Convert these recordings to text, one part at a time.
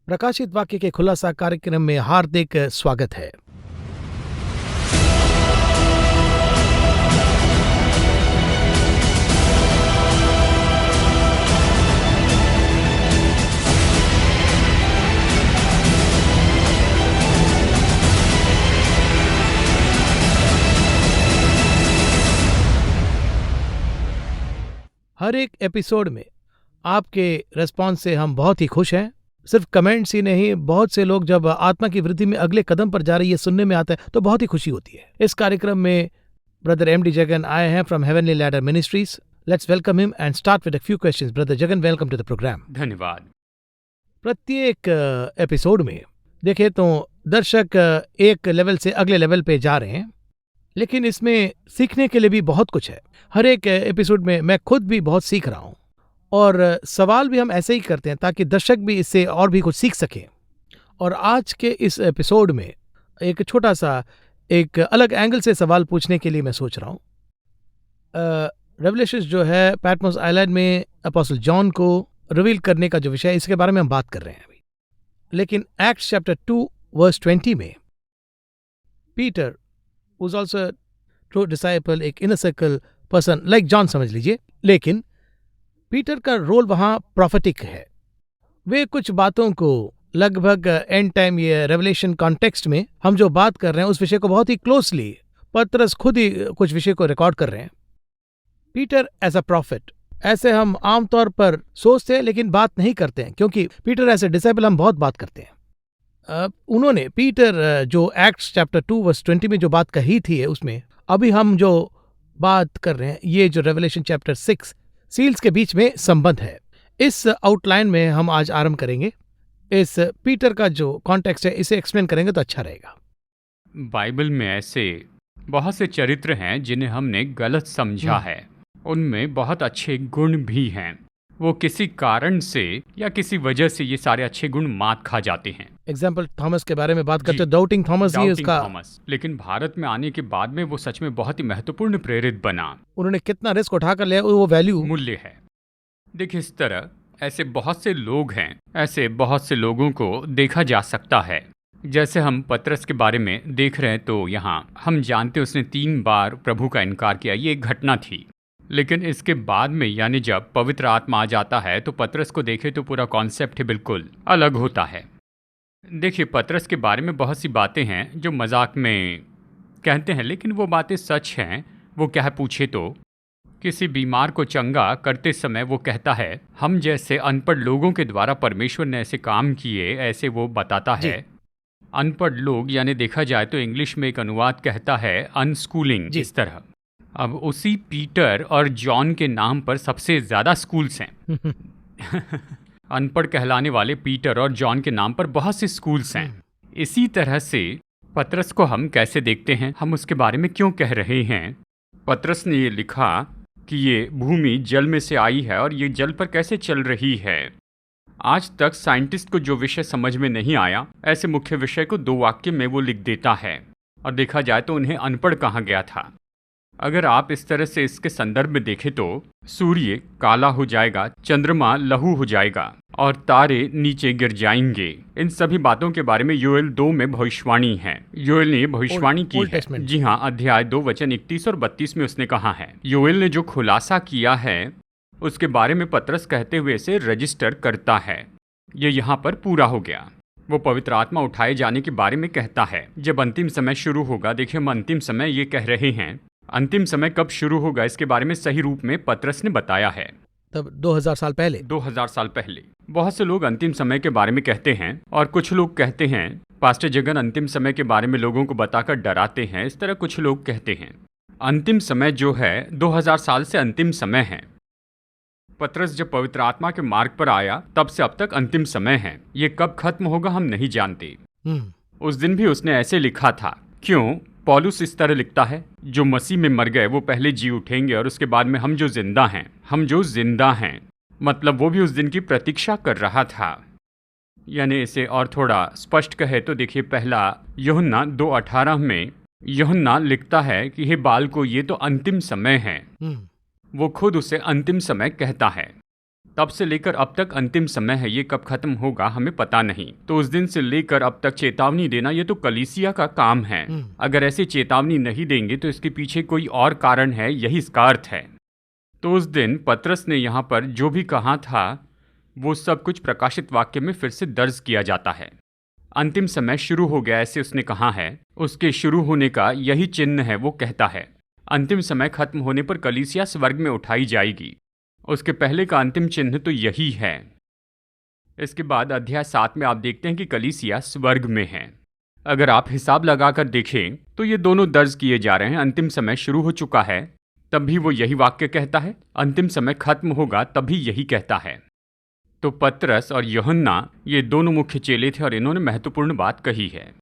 प्रकाशित वाक्य के खुलासा कार्यक्रम में हार्दिक स्वागत है। हर एक एपिसोड में आपके रिस्पॉन्स से हम बहुत ही खुश हैं। सिर्फ कमेंट्स ही नहीं, बहुत से लोग जब आत्मा की वृद्धि में अगले कदम पर जा रही है सुनने में आता है तो बहुत ही खुशी होती है। इस कार्यक्रम में ब्रदर एम डी जगन आए हैं from heavenly ladder ministries. Let's welcome him and start with a few questions. Brother Jagan, welcome to the programme. धन्यवाद। प्रत्येक एपिसोड में देखें तो दर्शक एक लेवल से अगले लेवल पे जा रहे हैं, लेकिन इसमें सीखने के लिए भी बहुत कुछ है। हर एक एपिसोड में मैं खुद भी बहुत सीख रहा हूँ और सवाल भी हम ऐसे ही करते हैं ताकि दर्शक भी इससे और भी कुछ सीख सकें। और आज के इस एपिसोड में एक छोटा सा एक अलग एंगल से सवाल पूछने के लिए मैं सोच रहा हूँ। रेवलेशंस जो है पैटमोस आइलैंड में अपोस्टल जॉन को रिवील करने का जो विषय है, इसके बारे में हम बात कर रहे हैं अभी। लेकिन एक्ट्स चैप्टर 2 वर्स 20 में Peter was also true disciple, एक inner circle person like John समझ लीजिए, लेकिन पीटर का रोल वहां प्रोफेटिक है। वे कुछ बातों को लगभग एंड टाइम ये रेवलेशन कॉन्टेक्स्ट में हम जो बात कर रहे हैं उस विषय को बहुत ही क्लोजली पतरस खुद ही कुछ विषय को रिकॉर्ड कर रहे हैं। पीटर एज अ प्रॉफिट, ऐसे हम आमतौर पर सोचते हैं लेकिन बात नहीं करते हैं, क्योंकि पीटर एज ए डिसाइपल हम बहुत बात करते हैं। उन्होंने पीटर जो एक्ट्स चैप्टर 2 वर्स 20 में जो बात कही थी उसमें अभी हम जो बात कर रहे हैं, ये जो रेवलेशन चैप्टर 6 सील्स के बीच में संबंध है, इस आउटलाइन में हम आज आरंभ करेंगे। इस पीटर का जो कॉन्टेक्स्ट है इसे एक्सप्लेन करेंगे तो अच्छा रहेगा। बाइबल में ऐसे बहुत से चरित्र हैं जिन्हें हमने गलत समझा है। उनमें बहुत अच्छे गुण भी हैं। वो किसी कारण से या किसी वजह से ये सारे अच्छे गुण मात खा जाते हैं। एग्जाम्पल थॉमस के बारे में बात करते हैं, डाउटिंग थॉमस ही उसका। थॉमस, लेकिन भारत में आने के बाद में वो सच में बहुत ही महत्वपूर्ण प्रेरित बना। उन्होंने कितना रिस्क उठाकर लिया, वो वैल्यू मूल्य है। देखिए, इस तरह ऐसे बहुत से लोग हैं, ऐसे बहुत से लोगों को देखा जा सकता है। जैसे हम पतरस के बारे में देख रहे हैं तो यहाँ हम जानते उसने 3 बार प्रभु का इनकार किया। ये एक घटना थी, लेकिन इसके बाद में यानी जब पवित्र आत्मा आ जाता है तो पतरस को देखे तो पूरा कॉन्सेप्ट ही बिल्कुल अलग होता है। देखिए, पतरस के बारे में बहुत सी बातें हैं जो मजाक में कहते हैं, लेकिन वो बातें सच हैं। वो क्या पूछे तो किसी बीमार को चंगा करते समय वो कहता है हम जैसे अनपढ़ लोगों के द्वारा परमेश्वर ने ऐसे काम किए, ऐसे वो बताता है। अनपढ़ लोग यानी देखा जाए तो इंग्लिश में एक अनुवाद कहता है अनस्कूलिंग, इस तरह। अब उसी पीटर और जॉन के नाम पर सबसे ज्यादा स्कूल्स हैं। अनपढ़ कहलाने वाले पीटर और जॉन के नाम पर बहुत से स्कूल्स हैं। इसी तरह से पतरस को हम कैसे देखते हैं, हम उसके बारे में क्यों कह रहे हैं। पतरस ने ये लिखा कि ये भूमि जल में से आई है और ये जल पर कैसे चल रही है। आज तक साइंटिस्ट को जो विषय समझ में नहीं आया, ऐसे मुख्य विषय को 2 वाक्य में वो लिख देता है। और देखा जाए तो उन्हें अनपढ़ कहा गया था। अगर आप इस तरह से इसके संदर्भ में देखें तो सूर्य काला हो जाएगा, चंद्रमा लहू हो जाएगा और तारे नीचे गिर जाएंगे। इन सभी बातों के बारे में योएल 2 में भविष्यवाणी है। योएल ने भविष्यवाणी की है। जी हाँ, अध्याय 2 वचन 31 और 32 में उसने कहा है। योएल ने जो खुलासा किया है उसके बारे में पतरस कहते हुए इसे रजिस्टर करता है। ये यहाँ पर पूरा हो गया। वो पवित्र आत्मा उठाए जाने के बारे में कहता है। जब अंतिम समय शुरू होगा, देखिए हम अंतिम समय ये कह रहे हैं, अंतिम समय कब शुरू होगा इसके बारे में सही रूप में पतरस ने बताया है। तब 2000 साल पहले 2000 साल पहले बहुत से लोग अंतिम समय के बारे में कहते हैं और कुछ लोग कहते हैं पास्टर जगन अंतिम समय के बारे में लोगों को बताकर डराते हैं। इस तरह कुछ लोग कहते हैं। अंतिम समय जो है 2000 साल से अंतिम समय है। पतरस जब पवित्र आत्मा के मार्ग पर आया तब से अब तक अंतिम समय है। ये कब खत्म होगा हम नहीं जानते। उस दिन भी उसने ऐसे लिखा था। क्यों? पौलुस इस तरह लिखता है, जो मसीह में मर गए वो पहले जी उठेंगे और उसके बाद में हम जो जिंदा हैं, मतलब वो भी उस दिन की प्रतीक्षा कर रहा था। यानी इसे और थोड़ा स्पष्ट कहे तो देखिए, पहला यूहन्ना 2:18 में यूहन्ना लिखता है कि हे बालको, ये तो अंतिम समय है। वो खुद उसे अंतिम समय कहता है। तब से लेकर अब तक अंतिम समय है, ये कब खत्म होगा हमें पता नहीं। तो उस दिन से लेकर अब तक चेतावनी देना ये तो कलीसिया का काम है। अगर ऐसी चेतावनी नहीं देंगे तो इसके पीछे कोई और कारण है, यही इसका अर्थ है। तो उस दिन पतरस ने यहाँ पर जो भी कहा था वो सब कुछ प्रकाशित वाक्य में फिर से दर्ज किया जाता है। अंतिम समय शुरू हो गया ऐसे उसने कहा है, उसके शुरू होने का यही चिन्ह है। वो कहता है अंतिम समय खत्म होने पर कलीसिया स्वर्ग में उठाई जाएगी। उसके पहले का अंतिम चिन्ह तो यही है। इसके बाद अध्याय 7 में आप देखते हैं कि कलीसिया स्वर्ग में है। अगर आप हिसाब लगाकर देखें तो ये दोनों दर्ज किए जा रहे हैं। अंतिम समय शुरू हो चुका है तब भी वो यही वाक्य कहता है, अंतिम समय खत्म होगा तब भी यही कहता है। तो पतरस और यूहन्ना ये दोनों मुख्य चेले थे और इन्होंने महत्वपूर्ण बात कही है।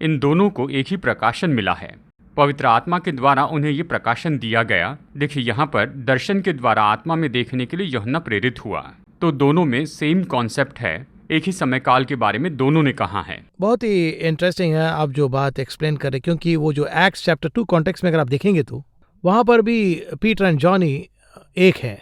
इन दोनों को एक ही प्रकाशन मिला है, पवित्र आत्मा के द्वारा उन्हें ये प्रकाशन दिया गया। देखिए यहाँ पर दर्शन के द्वारा आत्मा में देखने के लिए यूहन्ना प्रेरित हुआ। तो दोनों में सेम कॉन्सेप्ट है, एक ही समय काल के बारे में दोनों ने कहा है। बहुत ही इंटरेस्टिंग है आप जो बात एक्सप्लेन कर रहे, क्योंकि वो जो एक्ट्स चैप्टर 2 कॉन्टेक्स्ट में अगर आप देखेंगे तो वहाँ पर भी पीटर एंड जॉन ही एक है,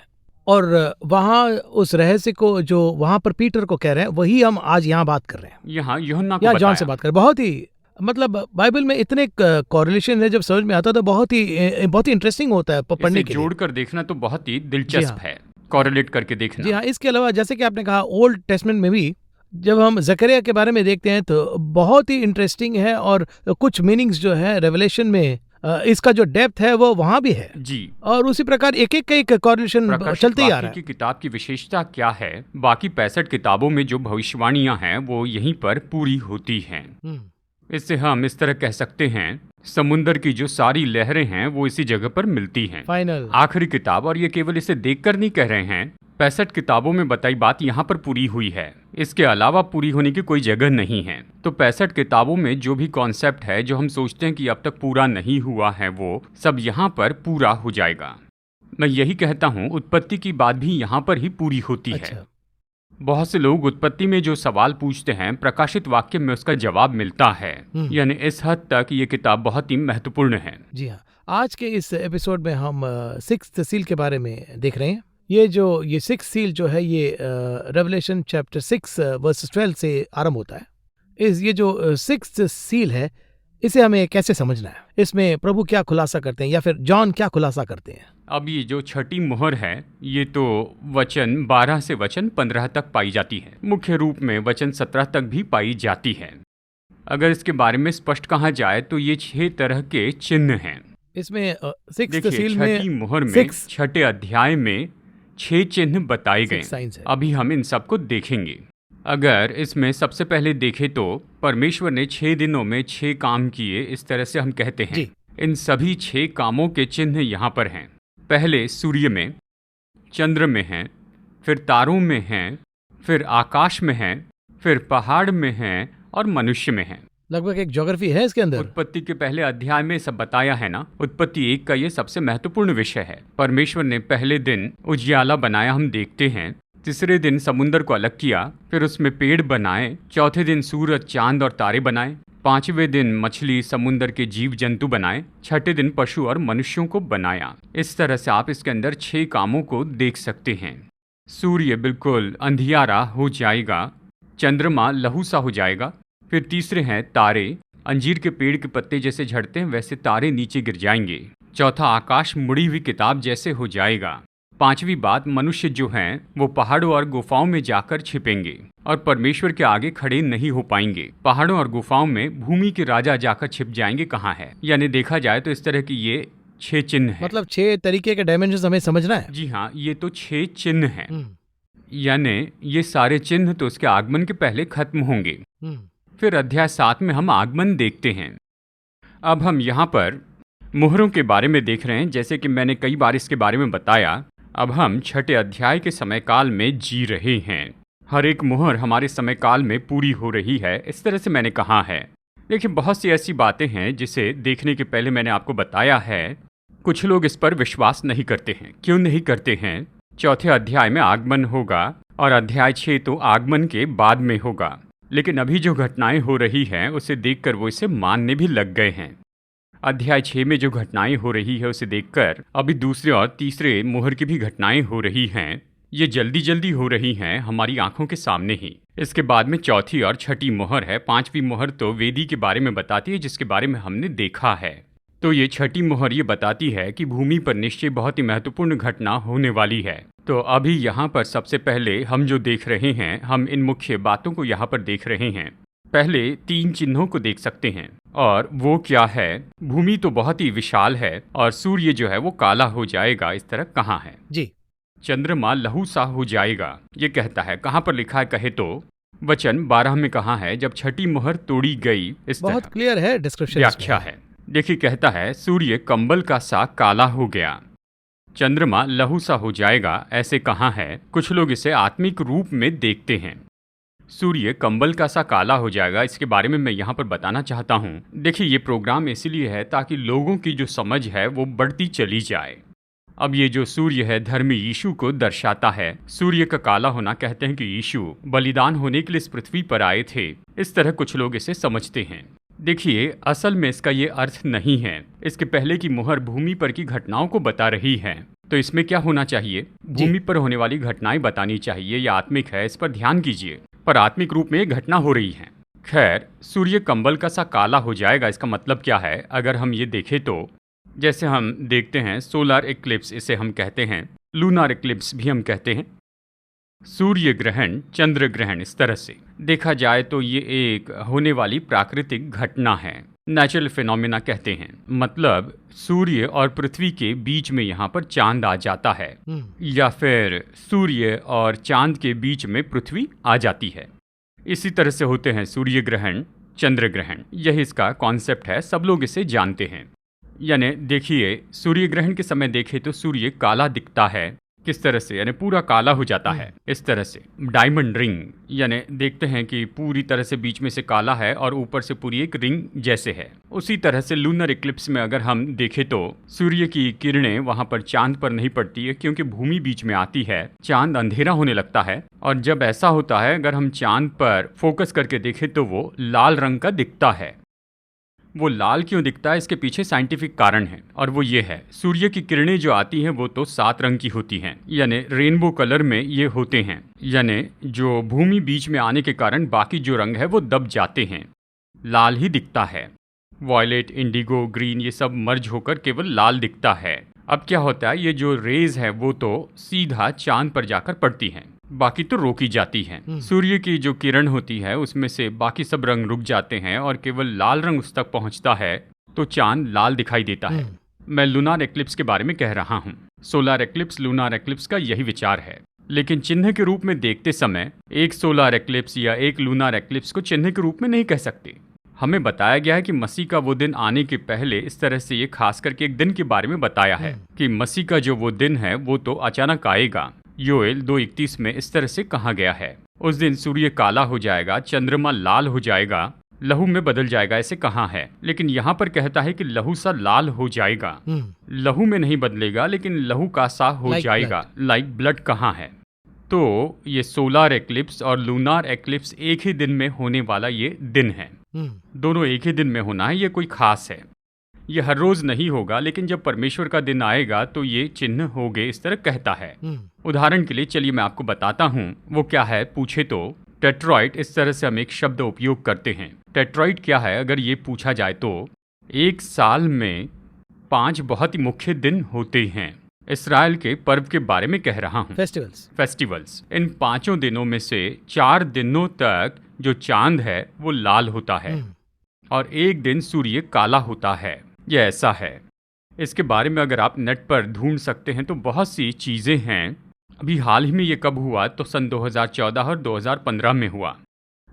और वहाँ उस रहस्य को जो वहाँ पर पीटर को कह रहे हैं वही हम आज यहाँ बात कर रहे हैं। यहाँ यूहन्ना को या जॉन से बात कर रहे हैं। बहुत ही मतलब बाइबल में इतने कॉरिलेशन है, जब समझ में आता है तो बहुत ही इंटरेस्टिंग होता है पढ़ने के लिए। जोड़कर देखना तो बहुत ही दिलचस्प है, कॉरिलेट करके देखना। जी हाँ, इसके अलावा जैसे कि आपने कहा ओल्ड टेस्टमेंट में भी जब हम जकरिया के बारे में देखते हैं तो बहुत ही इंटरेस्टिंग है, और कुछ मीनिंग्स जो है रेवलेशन में इसका जो डेप्थ है वो वहाँ भी है जी। और उसी प्रकार एक एक कॉरिलेशन चलते ही आ रहा है। की किताब की विशेषता क्या है, बाकी 65 किताबों में जो भविष्यवाणियां हैं वो यहीं पर पूरी होती हैं। इससे हम इस तरह कह सकते हैं समुंदर की जो सारी लहरें हैं वो इसी जगह पर मिलती हैं। फाइनल आखिरी किताब, और ये केवल इसे देखकर नहीं कह रहे हैं, 65 किताबों में बताई बात यहाँ पर पूरी हुई है, इसके अलावा पूरी होने की कोई जगह नहीं है। तो 65 किताबों में जो भी कॉन्सेप्ट है जो हम सोचते हैं कि अब तक पूरा नहीं हुआ है वो सब यहाँ पर पूरा हो जाएगा। मैं यही कहता हूँ उत्पत्ति की बात भी यहाँ पर ही पूरी होती है। बहुत से लोग उत्पत्ति में जो सवाल पूछते हैं प्रकाशित वाक्य में उसका जवाब मिलता है, यानी इस हद तक ये किताब बहुत ही महत्वपूर्ण है। जी हाँ, आज के इस एपिसोड में हम 6th सील के बारे में देख रहे हैं। ये 6th सील जो है ये रेवलेशन चैप्टर 6 वर्स 12 से आरंभ होता है। ये जो 6th सील है इसे हमें कैसे समझना है, इसमें प्रभु क्या खुलासा करते हैं या फिर जॉन क्या खुलासा करते हैं। अब ये जो छठी मोहर है ये तो वचन 12 से वचन 15 तक पाई जाती है, मुख्य रूप में वचन 17 तक भी पाई जाती है। अगर इसके बारे में स्पष्ट कहा जाए तो ये 6 तरह के चिन्ह हैं। इसमें 6th सील में छठी मोहर में 6ठे अध्याय में 6 चिन्ह बताए गए। अभी हम इन सबको देखेंगे। अगर इसमें सबसे पहले देखें तो परमेश्वर ने 6 दिनों में 6 काम किए, इस तरह से हम कहते हैं। इन सभी 6 कामों के चिन्ह यहाँ पर हैं। पहले सूर्य में, चंद्र में हैं, फिर तारों में हैं, फिर आकाश में हैं, फिर पहाड़ में हैं और मनुष्य में हैं। लगभग एक ज्योग्राफी है इसके अंदर। उत्पत्ति के पहले अध्याय में सब बताया है ना। उत्पत्ति 1 का ये सबसे महत्वपूर्ण विषय है। परमेश्वर ने पहले दिन उजियाला बनाया, हम देखते हैं। तीसरे दिन समुंदर को अलग किया, फिर उसमें पेड़ बनाए। चौथे दिन सूरज, चांद और तारे बनाए। 5वें दिन मछली, समुंदर के जीव जंतु बनाए। 6ठे दिन पशु और मनुष्यों को बनाया। इस तरह से आप इसके अंदर 6 कामों को देख सकते हैं। सूर्य बिल्कुल अंधियारा हो जाएगा, चंद्रमा लहू सा हो जाएगा। फिर तीसरे हैं तारे, अंजीर के पेड़ के पत्ते जैसे झड़ते हैं वैसे तारे नीचे गिर जाएंगे। चौथा, आकाश मुड़ी हुई किताब जैसे हो जाएगा। 5वीं बात, मनुष्य जो हैं वो पहाड़ों और गुफाओं में जाकर छिपेंगे और परमेश्वर के आगे खड़े नहीं हो पाएंगे। पहाड़ों और गुफाओं में भूमि के राजा जाकर छिप जाएंगे। कहाँ है, यानी देखा जाए तो इस तरह की ये 6 चिन्ह हैं। मतलब 6 तरीके के डायमेंशन हमें समझना है। जी हाँ, ये तो 6 चिन्ह हैं। यानी ये सारे चिन्ह तो उसके आगमन के पहले खत्म होंगे। फिर अध्याय 7 में हम आगमन देखते हैं। अब हम यहाँ पर मुहरों के बारे में देख रहे हैं। जैसे कि मैंने कई बार इसके बारे में बताया, अब हम 6ठे अध्याय के समय काल में जी रहे हैं। हर एक मुहर हमारे समय काल में पूरी हो रही है, इस तरह से मैंने कहा है। देखिए, बहुत सी ऐसी बातें हैं जिसे देखने के पहले मैंने आपको बताया है। कुछ लोग इस पर विश्वास नहीं करते हैं। क्यों नहीं करते हैं? चौथे अध्याय में आगमन होगा और अध्याय 6 तो आगमन के बाद में होगा, लेकिन अभी जो घटनाएं हो रही हैं उसे देखकर वो इसे मानने भी लग गए हैं। अध्याय 6 में जो घटनाएं हो रही है उसे देखकर अभी दूसरे और तीसरे मुहर की भी घटनाएं हो रही हैं। ये जल्दी जल्दी हो रही हैं हमारी आंखों के सामने ही। इसके बाद में चौथी और छठी मोहर है। पांचवी मोहर तो वेदी के बारे में बताती है, जिसके बारे में हमने देखा है। तो ये छठी मोहर ये बताती है कि भूमि पर निश्चय बहुत ही महत्वपूर्ण घटना होने वाली है। तो अभी यहाँ पर सबसे पहले हम जो देख रहे हैं, हम इन मुख्य बातों को यहाँ पर देख रहे हैं। पहले 3 चिन्हों को देख सकते हैं, और वो क्या है? भूमि तो बहुत ही विशाल है और सूर्य जो है वो काला हो जाएगा, इस तरह कहाँ है जी। चंद्रमा लहू सा हो जाएगा, ये कहता है। कहाँ पर लिखा है कहे तो वचन 12 में कहा है, जब छठी मोहर तोड़ी गई। इस बहुत तरह क्लियर है डिस्क्रिप्शन, व्याख्या है। देखिए, कहता है सूर्य कंबल का सा काला हो गया, चंद्रमा लहू सा हो जाएगा। ऐसे कहाँ है? कुछ लोग इसे आत्मिक रूप में देखते हैं। सूर्य कंबल का सा काला हो जाएगा, इसके बारे में मैं यहाँ पर बताना चाहता हूँ। देखिए, ये प्रोग्राम इसलिए है ताकि लोगों की जो समझ है वो बढ़ती चली जाए। अब ये जो सूर्य है धर्मी यीशु को दर्शाता है। सूर्य का काला होना, कहते हैं कि यीशु बलिदान होने के लिए इस पृथ्वी पर आए थे। इस तरह कुछ लोग इसे समझते हैं। देखिए, असल में इसका ये अर्थ नहीं है। इसके पहले की मोहर भूमि पर की घटनाओं को बता रही है। तो इसमें क्या होना चाहिए? भूमि पर होने वाली घटनाएं बतानी चाहिए। यह आत्मिक है, इस पर ध्यान कीजिए। पर आत्मिक रूप में ये घटना हो रही है। खैर, सूर्य कंबल का सा काला हो जाएगा, इसका मतलब क्या है? अगर हम ये देखें तो जैसे हम देखते हैं सोलर इक्लिप्स, इसे हम कहते हैं, लूनार इक्लिप्स भी हम कहते हैं, सूर्य ग्रहण, चंद्र ग्रहण। इस तरह से देखा जाए तो ये एक होने वाली प्राकृतिक घटना है, नेचुरल फिनोमिना कहते हैं। मतलब सूर्य और पृथ्वी के बीच में यहाँ पर चांद आ जाता है, या फिर सूर्य और चांद के बीच में पृथ्वी आ जाती है। इसी तरह से होते हैं सूर्य ग्रहण, चंद्र ग्रहण। यही इसका कॉन्सेप्ट है, सब लोग इसे जानते हैं। यानी देखिए, सूर्य ग्रहण के समय देखें तो सूर्य काला दिखता है। किस तरह से? यानी पूरा काला हो जाता है, इस तरह से। डायमंड रिंग, यानी देखते हैं कि पूरी तरह से बीच में से काला है और ऊपर से पूरी एक रिंग जैसे है। उसी तरह से लूनर इक्लिप्स में अगर हम देखें तो सूर्य की किरणें वहां पर चांद पर नहीं पड़ती है, क्योंकि भूमि बीच में आती है, चांद अंधेरा होने लगता है। और जब ऐसा होता है, अगर हम चांद पर फोकस करके देखें तो वो लाल रंग का दिखता है। वो लाल क्यों दिखता है, इसके पीछे साइंटिफिक कारण है, और वो ये है, सूर्य की किरणें जो आती हैं वो तो 7 रंग की होती हैं, यानी रेनबो कलर में ये होते हैं। यानी जो भूमि बीच में आने के कारण बाकी जो रंग है वो दब जाते हैं, लाल ही दिखता है। वॉयलेट, इंडिगो, ग्रीन, ये सब मर्ज होकर केवल लाल दिखता है। अब क्या होता है, ये जो रेज है वो तो सीधा चांद पर जाकर पड़ती हैं, बाकी तो रोकी जाती हैं। सूर्य की जो किरण होती है उसमें से बाकी सब रंग रुक जाते हैं और केवल लाल रंग उस तक पहुंचता है, तो चांद लाल दिखाई देता है। मैं लूनार एक्लिप्स के बारे में कह रहा हूँ। सोलर एक्लिप्स, लूनार एक्लिप्स का यही विचार है। लेकिन चिन्ह के रूप में देखते समय एक सोलर एक्लिप्स या एक लूनार एक्लिप्स को चिन्ह के रूप में नहीं कह सकते। हमें बताया गया है कि मसीह का वो दिन आने के पहले इस तरह से ये खास करके एक दिन के बारे में बताया है कि मसीह का जो वो दिन है वो तो अचानक आएगा। योएल 2:31 में इस तरह से कहा गया है, उस दिन सूर्य काला हो जाएगा, चंद्रमा लाल हो जाएगा, लहू में बदल जाएगा, ऐसे कहा है। लेकिन यहाँ पर कहता है कि लहू सा लाल हो जाएगा। लहू में नहीं बदलेगा, लेकिन लहू का सा हो जाएगा, लाइक ब्लड कहाँ है। तो ये सोलर एक्लिप्स और लूनार एक्लिप्स एक ही दिन में होने वाला ये दिन है। दोनों एक ही दिन में होना है, ये कोई खास है। ये हर रोज नहीं होगा, लेकिन जब परमेश्वर का दिन आएगा तो ये चिन्ह होंगे, इस तरह कहता है। उदाहरण के लिए चलिए मैं आपको बताता हूँ वो क्या है। पूछे तो टेट्रॉइड, इस तरह से हम एक शब्द उपयोग करते हैं। टेट्रॉइड क्या है अगर ये पूछा जाए तो एक साल में 5 बहुत ही मुख्य दिन होते हैं। इसराइल के पर्व के बारे में कह रहा हूँ, फेस्टिवल्स। इन 5 दिनों में से 4 दिनों तक जो चांद है वो लाल होता है और एक दिन सूर्य काला होता है। यह ऐसा है। इसके बारे में अगर आप नेट पर ढूंढ सकते हैं तो बहुत सी चीज़ें हैं। अभी हाल ही में ये कब हुआ, तो सन 2014 और 2015 में हुआ।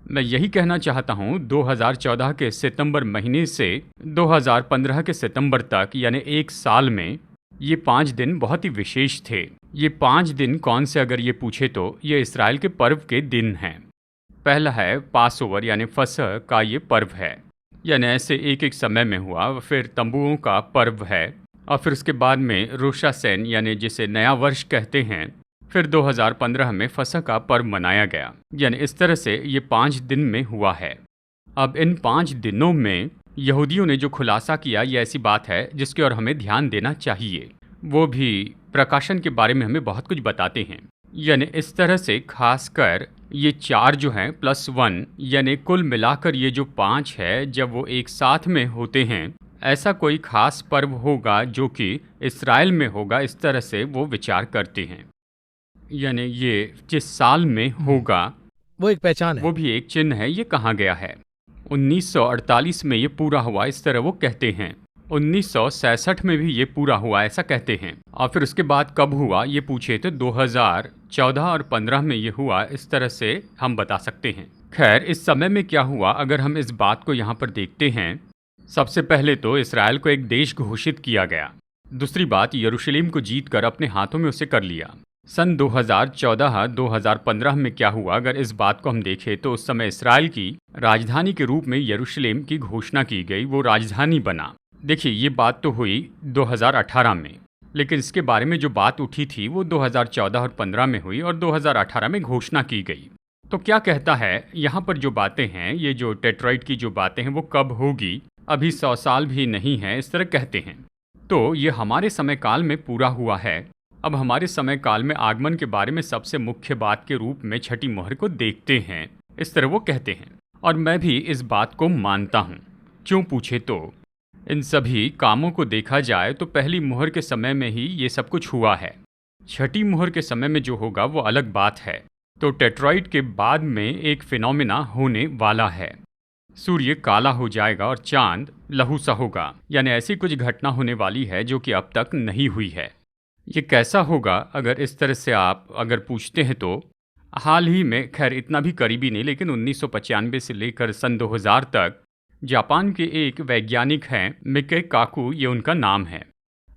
मैं यही कहना चाहता हूँ 2014 के सितंबर महीने से 2015 के सितंबर तक, यानी एक साल में ये 5 दिन बहुत ही विशेष थे। ये 5 दिन कौन से अगर ये पूछे तो ये इसराइल के पर्व के दिन हैं। पहला है पासओवर, यानी फसह का ये पर्व है, यानी ऐसे एक एक समय में हुआ। फिर तंबुओं का पर्व है, और फिर उसके बाद में रोशासेन, यानी जिसे नया वर्ष कहते हैं। फिर 2015 में फसह का पर्व मनाया गया। यानी इस तरह से ये 5 दिन में हुआ है। अब इन 5 दिनों में यहूदियों ने जो खुलासा किया, ये ऐसी बात है जिसकी ओर हमें ध्यान देना चाहिए। वो भी प्रकाशन के बारे में हमें बहुत कुछ बताते हैं। यानी इस तरह से खासकर ये 4 जो हैं +1 यानी कुल मिलाकर ये जो 5 है, जब वो एक साथ में होते हैं, ऐसा कोई खास पर्व होगा जो कि इस्राएल में होगा, इस तरह से वो विचार करते हैं। यानी ये जिस साल में होगा वो एक पहचान है। वो भी एक चिन्ह है। ये कहाँ गया है? 1948 में ये पूरा हुआ, इस तरह वो कहते हैं। 1966 में भी ये पूरा हुआ, ऐसा कहते हैं। और फिर उसके बाद कब हुआ ये पूछे तो 2014 और 15 में ये हुआ, इस तरह से हम बता सकते हैं। खैर, इस समय में क्या हुआ अगर हम इस बात को यहाँ पर देखते हैं, सबसे पहले तो इस्राएल को एक देश घोषित किया गया। दूसरी बात, यरूशलेम को जीतकर अपने हाथों में उसे कर लिया। सन 2014-2015 में क्या हुआ अगर इस बात को हम देखें तो उस समय इस्राएल की राजधानी के रूप में यरूशलेम की घोषणा की गई, वो राजधानी बना। देखिए, ये बात तो हुई 2018 में, लेकिन इसके बारे में जो बात उठी थी वो 2014 और 15 में हुई और 2018 में घोषणा की गई। तो क्या कहता है यहाँ पर जो बातें हैं, ये जो डेट्रॉइट की जो बातें हैं वो कब होगी? अभी 100 साल भी नहीं है, इस तरह कहते हैं। तो ये हमारे समय काल में पूरा हुआ है। अब हमारे समय काल में आगमन के बारे में सबसे मुख्य बात के रूप में छठी मोहर को देखते हैं, इस तरह वो कहते हैं। और मैं भी इस बात को मानता हूँ। क्यों पूछे तो इन सभी कामों को देखा जाए तो पहली मोहर के समय में ही ये सब कुछ हुआ है। छठी मोहर के समय में जो होगा वो अलग बात है। तो टेट्रॉइड के बाद में एक फिनोमिना होने वाला है। सूर्य काला हो जाएगा और चांद लहू सा होगा, यानी ऐसी कुछ घटना होने वाली है जो कि अब तक नहीं हुई है। ये कैसा होगा अगर इस तरह से आप अगर पूछते हैं तो हाल ही में, खैर इतना भी करीबी नहीं, लेकिन 1995 से लेकर सन 2000 तक जापान के एक वैज्ञानिक हैं मिके काकू, ये उनका नाम है।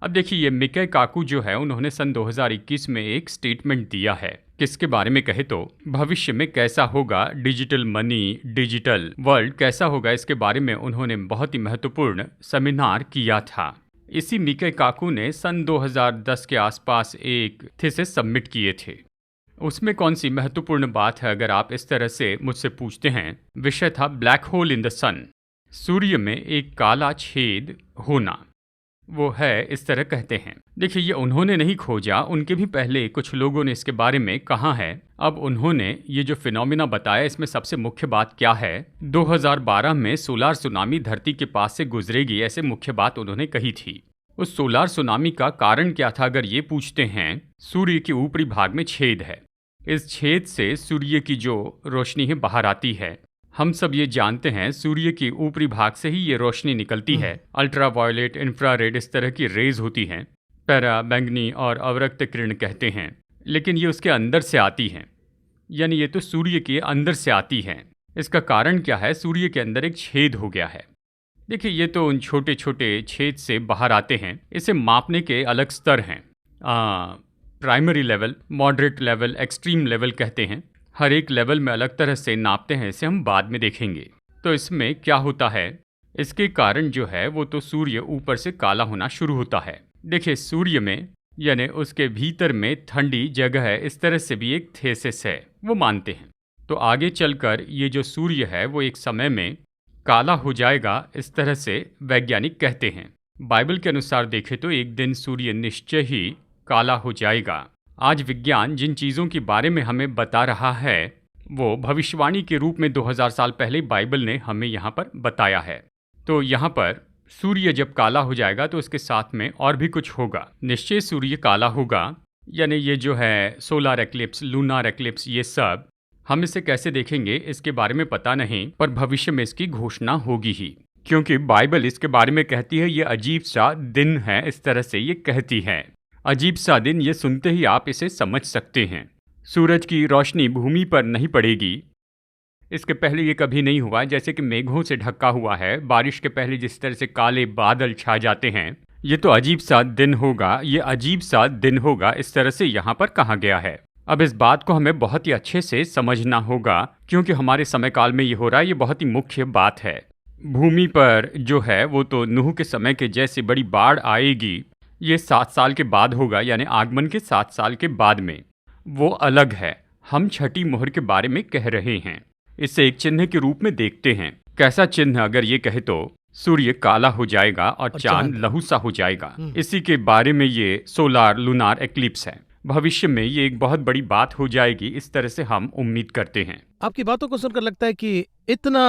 अब देखिए, ये मिके काकू जो है उन्होंने सन 2021 में एक स्टेटमेंट दिया है। किसके बारे में कहे तो भविष्य में कैसा होगा डिजिटल मनी, डिजिटल वर्ल्ड कैसा होगा, इसके बारे में उन्होंने बहुत ही महत्वपूर्ण सेमिनार किया था। इसी मिके काकू ने सन 2010 के आसपास एक थीसिस सबमिट किए थे। उसमें कौन सी महत्वपूर्ण बात है अगर आप इस तरह से मुझसे पूछते हैं? विषय था ब्लैक होल इन द सन, सूर्य में एक काला छेद होना, वो है, इस तरह कहते हैं। देखिए, ये उन्होंने नहीं खोजा, उनके भी पहले कुछ लोगों ने इसके बारे में कहा है। अब उन्होंने ये जो फिनोमिना बताया, इसमें सबसे मुख्य बात क्या है? 2012 में सोलार सुनामी धरती के पास से गुजरेगी, ऐसे मुख्य बात उन्होंने कही थी। उस सोलार सुनामी का कारण क्या था अगर ये पूछते हैं? सूर्य के ऊपरी भाग में छेद है। इस छेद से सूर्य की जो रोशनी है बाहर आती है। हम सब ये जानते हैं सूर्य के ऊपरी भाग से ही ये रोशनी निकलती है। अल्ट्रा वायलेट, इंफ्रारेड, इस तरह की रेज होती हैं, पैरा, बैंगनी और अवरक्त किरण कहते हैं। लेकिन ये उसके अंदर से आती हैं, यानी ये तो सूर्य के अंदर से आती हैं। इसका कारण क्या है? सूर्य के अंदर एक छेद हो गया है। देखिए, ये तो उन छोटे छोटे छेद से बाहर आते हैं। इसे मापने के अलग स्तर हैं, primary level, moderate level, extreme level कहते हैं। हर एक लेवल में अलग तरह से नापते हैं, इसे हम बाद में देखेंगे। तो इसमें क्या होता है? इसके कारण जो है वो तो सूर्य ऊपर से काला होना शुरू होता है। देखिए, सूर्य में यानी उसके भीतर में ठंडी जगह है, इस तरह से भी एक थेसिस है, वो मानते हैं। तो आगे चलकर ये जो सूर्य है वो एक समय में काला हो जाएगा, इस तरह से वैज्ञानिक कहते हैं। बाइबल के अनुसार देखें तो एक दिन सूर्य निश्चय ही काला हो जाएगा। आज विज्ञान जिन चीज़ों के बारे में हमें बता रहा है वो भविष्यवाणी के रूप में 2000 साल पहले बाइबल ने हमें यहाँ पर बताया है। तो यहाँ पर सूर्य जब काला हो जाएगा तो उसके साथ में और भी कुछ होगा। निश्चय सूर्य काला होगा, यानी ये जो है सोलर एक्लिप्स, लूनार एक्लिप्स, ये सब हम इसे कैसे देखेंगे इसके बारे में पता नहीं, पर भविष्य में इसकी घोषणा होगी ही, क्योंकि बाइबल इसके बारे में कहती है ये अजीब सा दिन है, इस तरह से ये कहती है। अजीब सा दिन, ये सुनते ही आप इसे समझ सकते हैं। सूरज की रोशनी भूमि पर नहीं पड़ेगी। इसके पहले ये कभी नहीं हुआ, जैसे कि मेघों से ढका हुआ है, बारिश के पहले जिस तरह से काले बादल छा जाते हैं। ये तो अजीब सा दिन होगा, ये अजीब सा दिन होगा, इस तरह से यहाँ पर कहा गया है। अब इस बात को हमें बहुत ही अच्छे से समझना होगा, क्योंकि हमारे समय काल में ये हो रहा है, ये बहुत ही मुख्य बात है। भूमि पर जो है वो तो नूह के समय के जैसे बड़ी बाढ़ आएगी, ये 7 साल के बाद होगा, यानी आगमन के 7 साल के बाद में। वो अलग है। हम छठी मोहर के बारे में कह रहे हैं। इसे एक चिन्ह के रूप में देखते हैं। कैसा चिन्ह? अगर ये कहे तो सूर्य काला हो जाएगा और चांद लहू सा हो जाएगा। इसी के बारे में ये सोलार लूनार एक्लिप्स है। भविष्य में ये एक बहुत बड़ी बात हो जाएगी, इस तरह से हम उम्मीद करते हैं। आपकी बातों को सुनकर लगता है कि इतना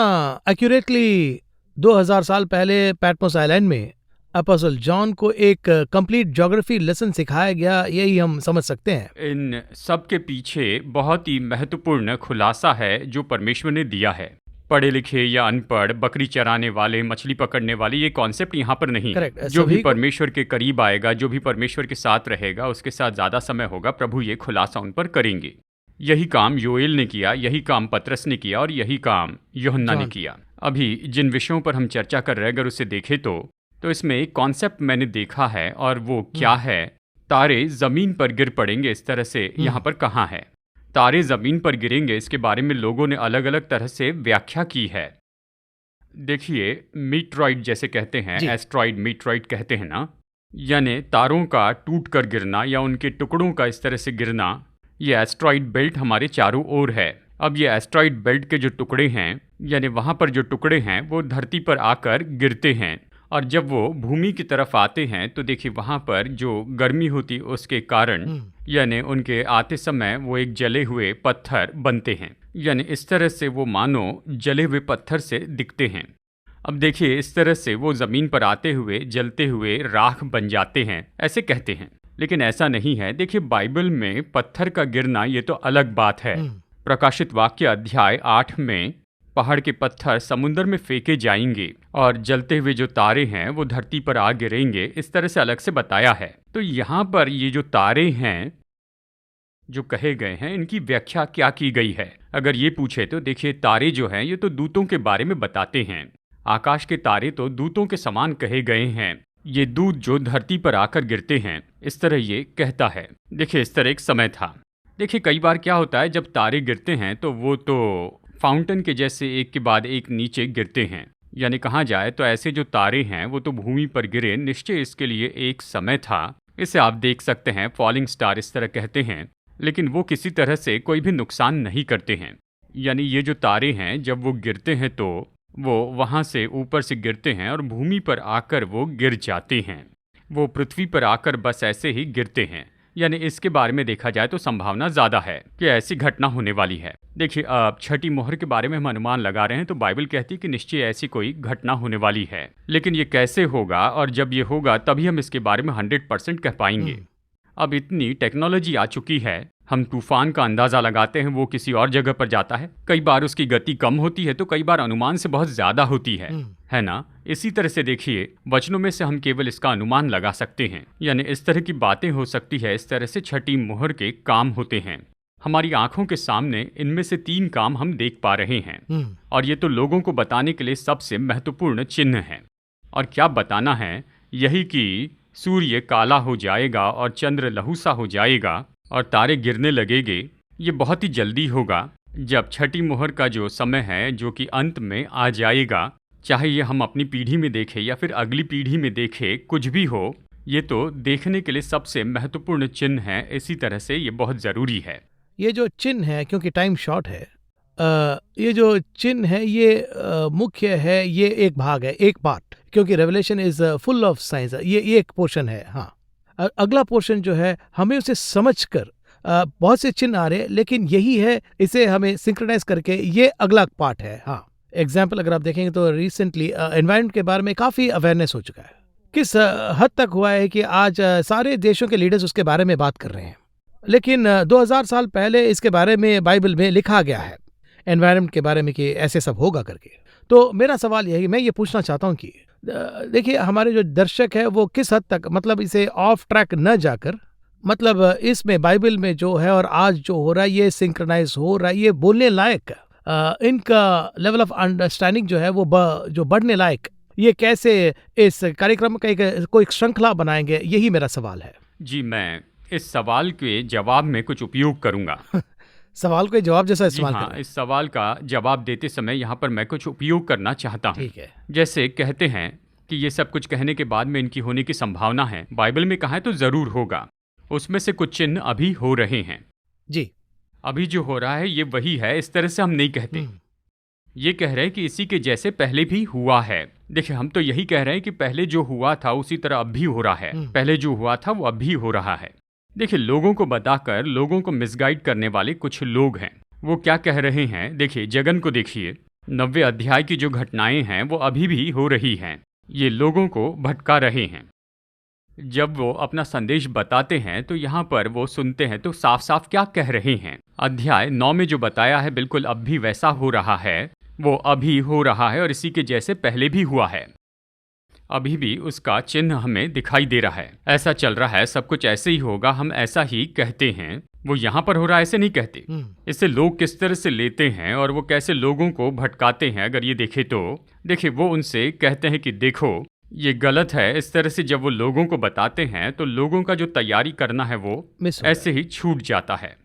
एक्यूरेटली 2000 साल पहले पैटमोस आइलैंड में अपोस्टल जॉन को एक कंप्लीट ज्योग्राफी लेसन सिखाया गया, यही हम समझ सकते हैं। इन सब के पीछे बहुत ही महत्वपूर्ण खुलासा है जो परमेश्वर ने दिया है। पढ़े लिखे या अनपढ़, बकरी चराने वाले, मछली पकड़ने वाले, ये कॉन्सेप्ट यहाँ पर नहीं है। Correct. जो भी सभी को- परमेश्वर के करीब आएगा, जो भी परमेश्वर के साथ रहेगा, उसके साथ ज्यादा समय होगा, प्रभु ये खुलासा उन पर करेंगे। यही काम योएल ने किया, यही काम पतरस ने किया और यही काम यूहन्ना ने जॉन। किया। अभी जिन विषयों पर हम चर्चा कर रहे हैं, अगर उसे देखें तो इसमें एक कॉन्सेप्ट मैंने देखा है, और वो क्या है, तारे जमीन पर गिर पड़ेंगे, इस तरह से यहाँ पर कहाँ है तारे जमीन पर गिरेंगे, इसके बारे में लोगों ने अलग अलग तरह से व्याख्या की है। देखिए, मीट्रॉइड जैसे कहते हैं, जी। एस्ट्रॉइड मीट्रॉइड कहते हैं ना, यानी तारों का टूट कर गिरना या उनके टुकड़ों का इस तरह से गिरना। ये एस्ट्रॉइड बेल्ट हमारे चारों ओर है। अब ये एस्ट्रॉइड बेल्ट के जो टुकड़े हैं, यानी वहाँ पर जो टुकड़े हैं, वो धरती पर आकर गिरते हैं, और जब वो भूमि की तरफ आते हैं तो देखिए वहाँ पर जो गर्मी होती उसके कारण, यानी उनके आते समय वो एक जले हुए पत्थर बनते हैं, यानी इस तरह से वो मानो जले हुए पत्थर से दिखते हैं। अब देखिए, इस तरह से वो ज़मीन पर आते हुए जलते हुए राख बन जाते हैं, ऐसे कहते हैं। लेकिन ऐसा नहीं है। देखिए, बाइबल में पत्थर का गिरना ये तो अलग बात है। प्रकाशित वाक्य अध्याय 8 में पहाड़ के पत्थर समुद्र में फेंके जाएंगे और जलते हुए जो तारे हैं वो धरती पर आ गिरेंगे, इस तरह से अलग से बताया है। तो यहाँ पर ये जो तारे हैं जो कहे गए हैं, इनकी व्याख्या क्या की गई है? अगर ये पूछे तो देखिए, तारे जो हैं ये तो दूतों के बारे में बताते हैं। आकाश के तारे तो दूतों के समान कहे गए हैं। ये दूत जो धरती पर आकर गिरते हैं, इस तरह ये कहता है। देखिए, इस तरह एक समय था। देखिए, कई बार क्या होता है, जब तारे गिरते हैं तो वो तो फाउंटेन के जैसे एक के बाद एक नीचे गिरते हैं। यानी कहा जाए तो ऐसे जो तारे हैं वो तो भूमि पर गिरे, निश्चय इसके लिए एक समय था। इसे आप देख सकते हैं फॉलिंग स्टार इस तरह कहते हैं, लेकिन वो किसी तरह से कोई भी नुकसान नहीं करते हैं। यानी ये जो तारे हैं जब वो गिरते हैं तो वो वहाँ से ऊपर से गिरते हैं और भूमि पर आकर वो गिर जाते हैं। वो पृथ्वी पर आकर बस ऐसे ही गिरते हैं। यानी इसके बारे में देखा जाए तो संभावना ज़्यादा है कि ऐसी घटना होने वाली है। देखिए, अब छठी मोहर के बारे में हम अनुमान लगा रहे हैं तो बाइबल कहती है कि निश्चय ऐसी कोई घटना होने वाली है। लेकिन ये कैसे होगा और जब ये होगा तभी हम इसके बारे में 100% कह पाएंगे। अब इतनी टेक्नोलॉजी आ चुकी है, हम तूफान का अंदाज़ा लगाते हैं, वो किसी और जगह पर जाता है। कई बार उसकी गति कम होती है तो कई बार अनुमान से बहुत ज़्यादा होती है ना? इसी तरह से देखिए, वचनों में से हम केवल इसका अनुमान लगा सकते हैं। यानी इस तरह की बातें हो सकती है। इस तरह से छठी मोहर के काम होते हैं। हमारी आंखों के सामने इनमें से 3 काम हम देख पा रहे हैं, और ये तो लोगों को बताने के लिए सबसे महत्वपूर्ण चिन्ह है। और क्या बताना है? यही कि सूर्य काला हो जाएगा और चंद्र लहूसा हो जाएगा और तारे गिरने लगेंगे। ये बहुत ही जल्दी होगा, जब छठी मोहर का जो समय है जो कि अंत में आ जाएगा। चाहे ये हम अपनी पीढ़ी में देखें या फिर अगली पीढ़ी में देखें, कुछ भी हो, ये तो देखने के लिए सबसे महत्वपूर्ण चिन्ह है। इसी तरह से ये बहुत ज़रूरी है। ये जो चिन्ह है, क्योंकि टाइम शॉर्ट है, ये जो चिन्ह है ये मुख्य है, ये एक भाग है, एक पार्ट, क्योंकि revelation is full of science. ये एक पोर्शन है। हाँ, अगला पोर्शन जो है हमें उसे समझकर, बहुत से चिन्ह आ रहे हैं लेकिन यही है, इसे हमें सिंक्रोनाइज करके, ये अगला पार्ट है। हाँ, एग्जाम्पल अगर आप देखेंगे तो रिसेंटली एनवायरनमेंट के बारे में काफ़ी अवेयरनेस हो चुका है। किस हद तक हुआ है कि आज सारे देशों के लीडर्स उसके बारे में बात कर रहे हैं। लेकिन 2000 साल पहले इसके बारे में बाइबल में लिखा गया है, एनवायरनमेंट के बारे में, कि ऐसे सब होगा करके। तो मेरा सवाल यह है कि मैं ये पूछना चाहता हूँ कि देखिए, हमारे जो दर्शक है वो किस हद तक, मतलब इसे ऑफ ट्रैक न जाकर, मतलब इसमें बाइबल में जो है और आज जो हो रहा है ये सिंक्रोनाइज हो रहा है, ये बोलने लायक, इनका लेवल ऑफ अंडरस्टैंडिंग जो है वो जो बढ़ने लायक, ये कैसे इस कार्यक्रम का कोई श्रृंखला बनाएंगे, यही मेरा सवाल है। जी, मैं इस सवाल के जवाब में कुछ उपयोग करूंगा। सवाल के जवाब जैसा इस्तेमाल हाँ, करें। इस सवाल का जवाब देते समय यहाँ पर मैं कुछ उपयोग करना चाहता हूँ। ठीक है। जैसे कहते हैं कि ये सब कुछ कहने के बाद में इनकी होने की संभावना है। बाइबल में कहा है तो ज़रूर होगा। उसमें से कुछ चिन्ह अभी हो रहे हैं। जी, अभी जो हो रहा है ये वही है, इस तरह से हम नहीं कहते। ये कह रहे हैं कि इसी के जैसे पहले भी हुआ है। देखिए, हम तो यही कह रहे हैं कि पहले जो हुआ था उसी तरह अब भी हो रहा है। पहले जो हुआ था वो अब भी हो रहा है। देखिए, लोगों को बताकर लोगों को मिसगाइड करने वाले कुछ लोग हैं। वो क्या कह रहे हैं, देखिए जगन को देखिए, 90 अध्याय की जो घटनाएं हैं वो अभी भी हो रही हैं। ये लोगों को भटका रहे हैं। जब वो अपना संदेश बताते हैं तो यहाँ पर वो सुनते हैं तो साफ साफ क्या कह रहे हैं। अध्याय 9 में जो बताया है बिल्कुल अब भी वैसा हो रहा है, वो अभी हो रहा है और इसी के जैसे पहले भी हुआ है। अभी भी उसका चिन्ह हमें दिखाई दे रहा है। ऐसा चल रहा है, सब कुछ ऐसे ही होगा, हम ऐसा ही कहते हैं। वो यहाँ पर हो रहा है ऐसे नहीं कहते। इससे लोग किस तरह से लेते हैं और वो कैसे लोगों को भटकाते हैं, अगर ये देखे तो देखिए, वो उनसे कहते हैं कि देखो ये गलत है। इस तरह से जब वो लोगों को बताते हैं तो लोगों का जो तैयारी करना है वो ऐसे ही छूट जाता है।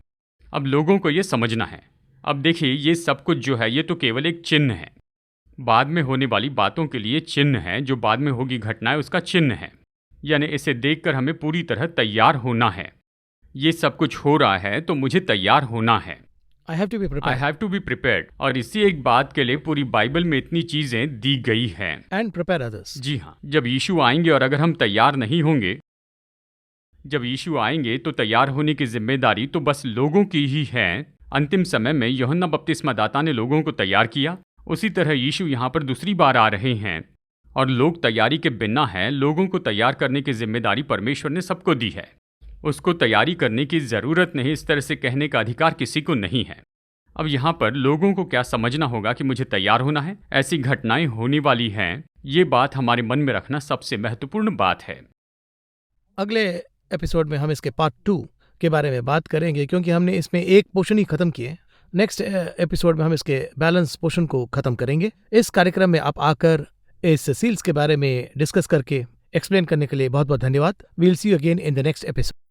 अब लोगों को ये समझना है। अब देखिए, ये सब कुछ जो है ये तो केवल एक चिन्ह है, बाद में होने वाली बातों के लिए चिन्ह है, जो बाद में होगी घटनाएं उसका चिन्ह है। यानी इसे देखकर हमें पूरी तरह तैयार होना है। ये सब कुछ हो रहा है तो मुझे तैयार होना है। I have to be prepared. और इसी एक बात के लिए पूरी बाइबल में इतनी चीजें दी गई हैं। And prepare others. जी हाँ, जब यीशु आएंगे और अगर हम तैयार नहीं होंगे, जब यीशु आएंगे तो तैयार होने की जिम्मेदारी तो बस लोगों की ही है। अंतिम समय में यूहन्ना बपतिस्मादाता ने लोगों को तैयार किया, उसी तरह यीशु यहाँ पर दूसरी बार आ रहे हैं और लोग तैयारी के बिना हैं। लोगों को तैयार करने की जिम्मेदारी परमेश्वर ने सबको दी है। उसको तैयारी करने की ज़रूरत नहीं, इस तरह से कहने का अधिकार किसी को नहीं है। अब यहाँ पर लोगों को क्या समझना होगा कि मुझे तैयार होना है, ऐसी घटनाएं होने वाली हैं। ये बात हमारे मन में रखना सबसे महत्वपूर्ण बात है। अगले एपिसोड में हम इसके पार्ट 2 के बारे में बात करेंगे, क्योंकि हमने इसमें एक पोर्शन ही खत्म किए। नेक्स्ट एपिसोड में हम इसके बैलेंस पोर्शन को खत्म करेंगे। इस कार्यक्रम में आप आकर इस सील्स के बारे में डिस्कस करके एक्सप्लेन करने के लिए बहुत बहुत धन्यवाद। We'll see you again in the next episode.